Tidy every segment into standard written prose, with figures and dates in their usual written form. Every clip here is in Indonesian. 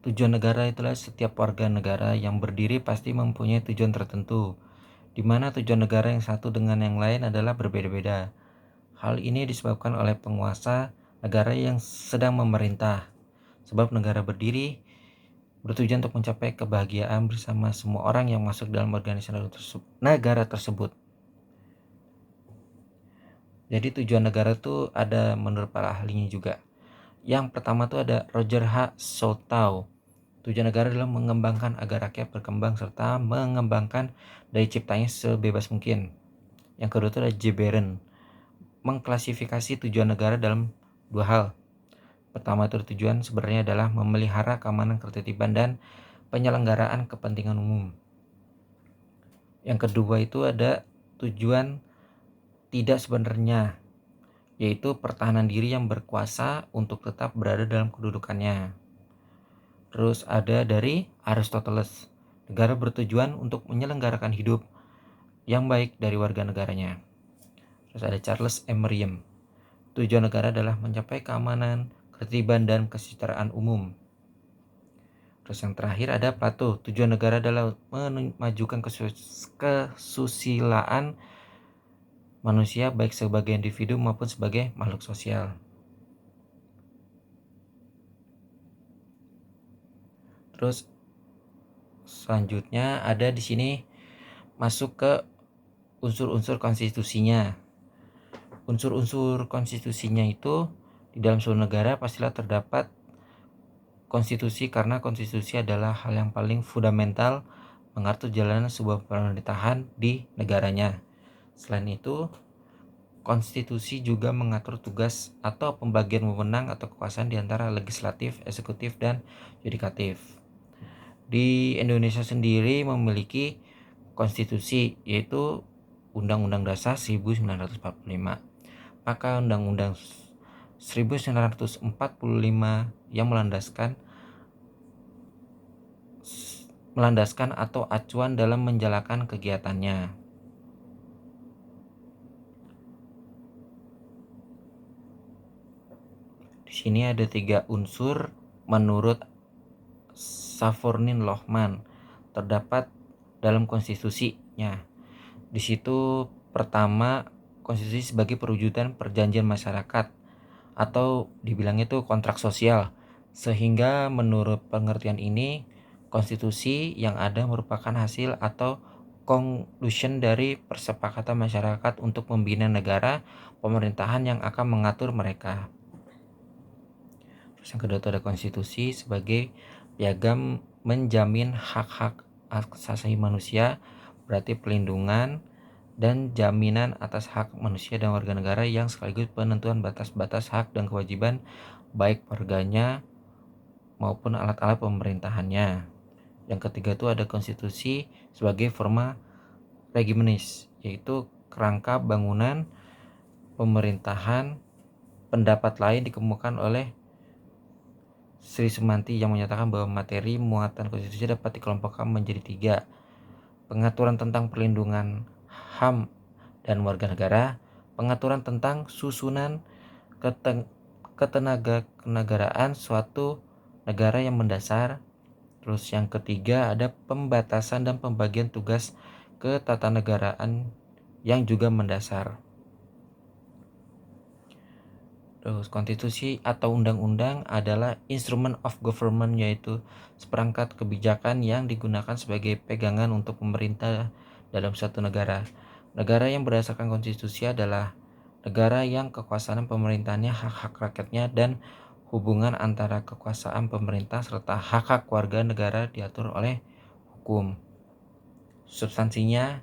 Tujuan negara itulah setiap warga negara yang berdiri pasti mempunyai tujuan tertentu, di mana tujuan negara yang satu dengan yang lain adalah berbeda-beda. Hal ini disebabkan oleh penguasa negara yang sedang memerintah, sebab negara berdiri bertujuan untuk mencapai kebahagiaan bersama semua orang yang masuk dalam organisasi negara tersebut. Jadi tujuan negara tuh ada menurut para ahlinya juga. Yang pertama tuh ada Roger H. Soltau. Tujuan negara adalah mengembangkan agar rakyat berkembang serta mengembangkan daya ciptanya sebebas mungkin. Yang kedua itu ada J. Barron, mengklasifikasi tujuan negara dalam dua hal. Pertama itu tujuan sebenarnya adalah memelihara keamanan, ketertiban, dan penyelenggaraan kepentingan umum. Yang kedua itu ada tujuan tidak sebenarnya, yaitu pertahanan diri yang berkuasa untuk tetap berada dalam kedudukannya. Terus ada dari Aristoteles, negara bertujuan untuk menyelenggarakan hidup yang baik dari warga negaranya. Terus ada Charles M. Merriam, tujuan negara adalah mencapai keamanan, ketertiban, dan kesejahteraan umum. Terus yang terakhir ada Plato, tujuan negara adalah memajukan kesusilaan manusia baik sebagai individu maupun sebagai makhluk sosial. Terus selanjutnya ada di sini masuk ke unsur-unsur konstitusinya. Unsur-unsur konstitusinya itu di dalam suatu negara pastilah terdapat konstitusi, karena konstitusi adalah hal yang paling fundamental mengatur jalanan sebuah pemerintahan di negaranya. Selain itu, konstitusi juga mengatur tugas atau pembagian wewenang atau kekuasaan di antara legislatif, eksekutif, dan yudikatif. Di Indonesia sendiri memiliki konstitusi, yaitu Undang-Undang Dasar 1945. Maka Undang-Undang 1945 yang melandaskan atau acuan dalam menjalankan kegiatannya. Di sini ada 3 unsur menurut Savornin Lohman terdapat dalam konstitusinya. Di situ pertama, konstitusi sebagai perwujudan perjanjian masyarakat atau dibilang itu kontrak sosial, sehingga menurut pengertian ini konstitusi yang ada merupakan hasil atau conclusion dari persepakatan masyarakat untuk membina negara pemerintahan yang akan mengatur mereka. Terus yang kedua itu ada konstitusi sebagai piagam menjamin hak-hak asasi manusia, berarti pelindungan dan jaminan atas hak manusia dan warga negara yang sekaligus penentuan batas-batas hak dan kewajiban baik warganya maupun alat-alat pemerintahannya. Yang ketiga itu ada konstitusi sebagai forma regimenis, yaitu kerangka bangunan pemerintahan. Pendapat lain dikemukakan oleh Sri Sumanti yang menyatakan bahwa materi muatan konstitusi dapat dikelompokkan menjadi 3. Pengaturan tentang perlindungan HAM dan warga negara, pengaturan tentang susunan ketenagaraan suatu negara yang mendasar. Terus yang ketiga ada pembatasan dan pembagian tugas ketatanegaraan yang juga mendasar. Terus konstitusi atau undang-undang adalah instrument of government, yaitu seperangkat kebijakan yang digunakan sebagai pegangan untuk pemerintah dalam suatu negara. Negara yang berdasarkan konstitusi adalah negara yang kekuasaan pemerintahnya hak-hak rakyatnya dan hubungan antara kekuasaan pemerintah serta hak-hak warga negara diatur oleh hukum. Substansinya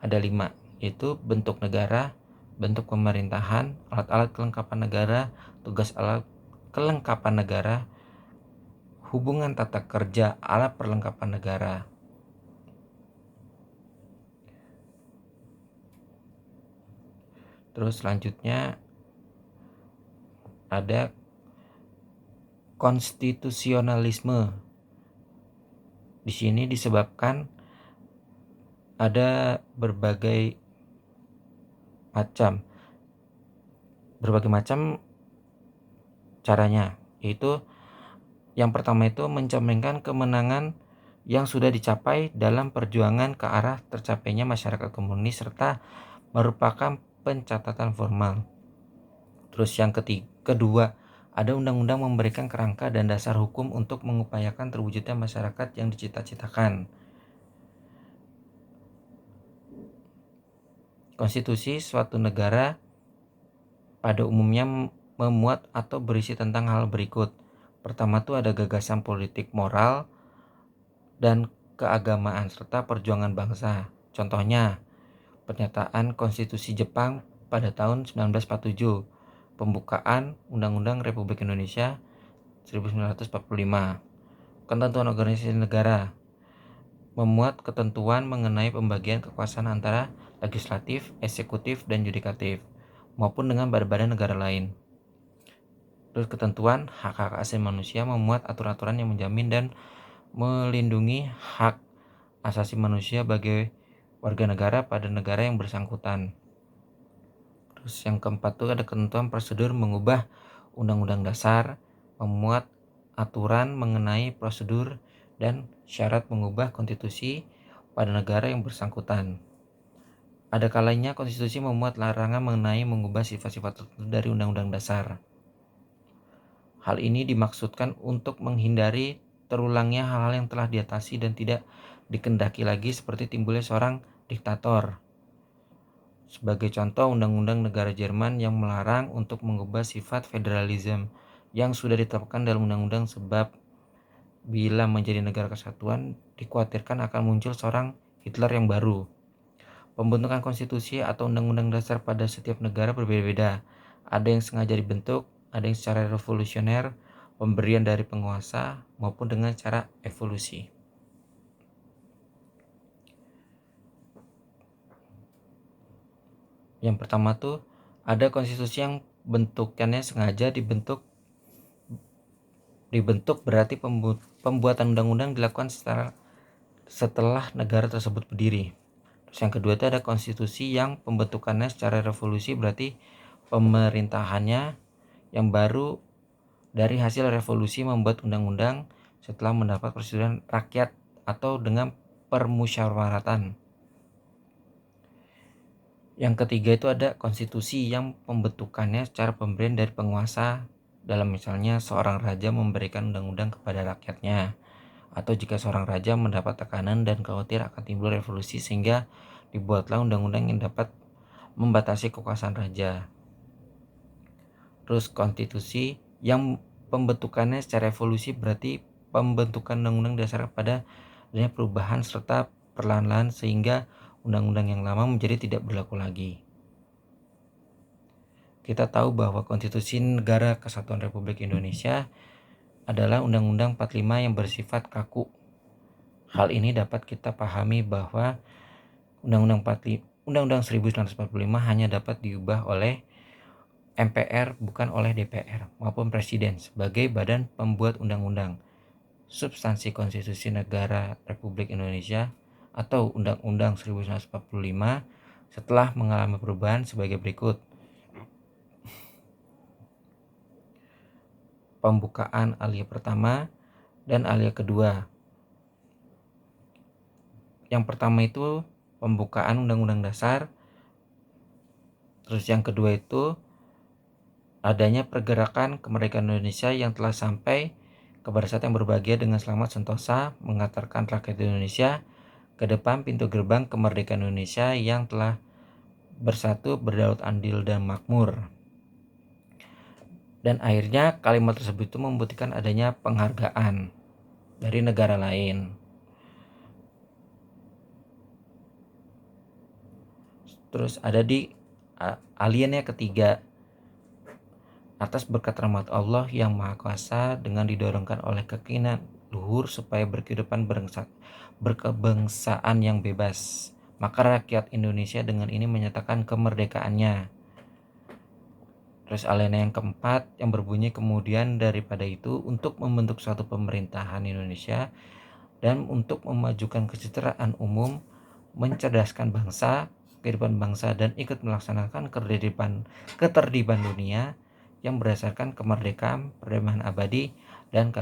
ada 5, yaitu bentuk negara, bentuk pemerintahan, alat-alat kelengkapan negara, tugas alat kelengkapan negara, hubungan tata kerja alat perlengkapan negara. Terus selanjutnya ada konstitusionalisme. Di sini disebabkan ada berbagai macam caranya, yaitu Yang pertama itu mencerminkan kemenangan yang sudah dicapai dalam perjuangan ke arah tercapainya masyarakat komunis serta merupakan pencatatan formal. Terus yang kedua, ada undang-undang memberikan kerangka dan dasar hukum untuk mengupayakan terwujudnya masyarakat yang dicita-citakan. Konstitusi suatu negara pada umumnya memuat atau berisi tentang hal berikut. Pertama tuh ada gagasan politik moral dan keagamaan serta perjuangan bangsa. Contohnya, pernyataan Konstitusi Jepang pada tahun 1947, pembukaan Undang-Undang Republik Indonesia 1945, ketentuan organisasi negara, memuat ketentuan mengenai pembagian kekuasaan antara legislatif, eksekutif, dan yudikatif, maupun dengan badan-badan negara lain. Terus ketentuan hak-hak asasi manusia memuat aturan-aturan yang menjamin dan melindungi hak asasi manusia bagi warga negara pada negara yang bersangkutan. Terus yang keempat tuh ada ketentuan prosedur mengubah undang-undang dasar, memuat aturan mengenai prosedur dan syarat mengubah konstitusi pada negara yang bersangkutan. Ada kalanya konstitusi memuat larangan mengenai mengubah sifat-sifat tertentu dari undang-undang dasar. Hal ini dimaksudkan untuk menghindari terulangnya hal-hal yang telah diatasi dan tidak dikendaki lagi seperti timbulnya seorang diktator. Sebagai contoh, Undang-Undang Negara Jerman yang melarang untuk mengubah sifat federalisme yang sudah ditetapkan dalam undang-undang, sebab bila menjadi negara kesatuan dikhawatirkan akan muncul seorang Hitler yang baru. Pembentukan konstitusi atau undang-undang dasar pada setiap negara berbeda-beda. Ada yang sengaja dibentuk, ada yang secara revolusioner, pemberian dari penguasa, maupun dengan cara evolusi. Yang pertama tuh ada konstitusi yang bentukannya sengaja dibentuk berarti pembuatan undang-undang dilakukan setelah negara tersebut berdiri. Terus yang kedua itu ada konstitusi yang pembentukannya secara revolusi, berarti pemerintahannya yang baru dari hasil revolusi membuat undang-undang setelah mendapat persetujuan rakyat atau dengan permusyawaratan. Yang ketiga itu ada konstitusi yang pembentukannya secara pemberian dari penguasa, dalam misalnya seorang raja memberikan undang-undang kepada rakyatnya, atau jika seorang raja mendapat tekanan dan khawatir akan timbul revolusi sehingga dibuatlah undang-undang yang dapat membatasi kekuasaan raja. Terus konstitusi yang pembentukannya secara evolusi berarti pembentukan undang-undang dasar pada adanya perubahan serta perlahan-lahan sehingga undang-undang yang lama menjadi tidak berlaku lagi. Kita tahu bahwa Konstitusi Negara Kesatuan Republik Indonesia adalah Undang-Undang 45 yang bersifat kaku. Hal ini dapat kita pahami bahwa Undang-Undang 1945 hanya dapat diubah oleh MPR bukan oleh DPR maupun Presiden sebagai badan pembuat undang-undang. Substansi Konstitusi Negara Republik Indonesia atau Undang-Undang 1945 setelah mengalami perubahan sebagai berikut. Pembukaan alia pertama dan alia kedua. Yang pertama itu pembukaan Undang-Undang Dasar. Terus yang kedua itu adanya pergerakan kemerdekaan Indonesia yang telah sampai kepada saat yang berbahagia dengan selamat sentosa, mengantarkan rakyat Indonesia ke depan pintu gerbang kemerdekaan Indonesia yang telah bersatu, berdaulat, adil, dan makmur. Dan akhirnya kalimat tersebut itu membuktikan adanya penghargaan dari negara lain. Terus ada di aliannya ketiga, atas berkat rahmat Allah yang Maha Kuasa dengan didorongkan oleh keinginan luhur supaya berkehidupan berkebangsaan yang bebas, maka rakyat Indonesia dengan ini menyatakan kemerdekaannya. Terus alinia yang keempat yang berbunyi kemudian daripada itu untuk membentuk suatu pemerintahan Indonesia dan untuk memajukan kesejahteraan umum, mencerdaskan bangsa, kehidupan bangsa, dan ikut melaksanakan ketertiban dunia yang berdasarkan kemerdekaan, perdamaian abadi, dan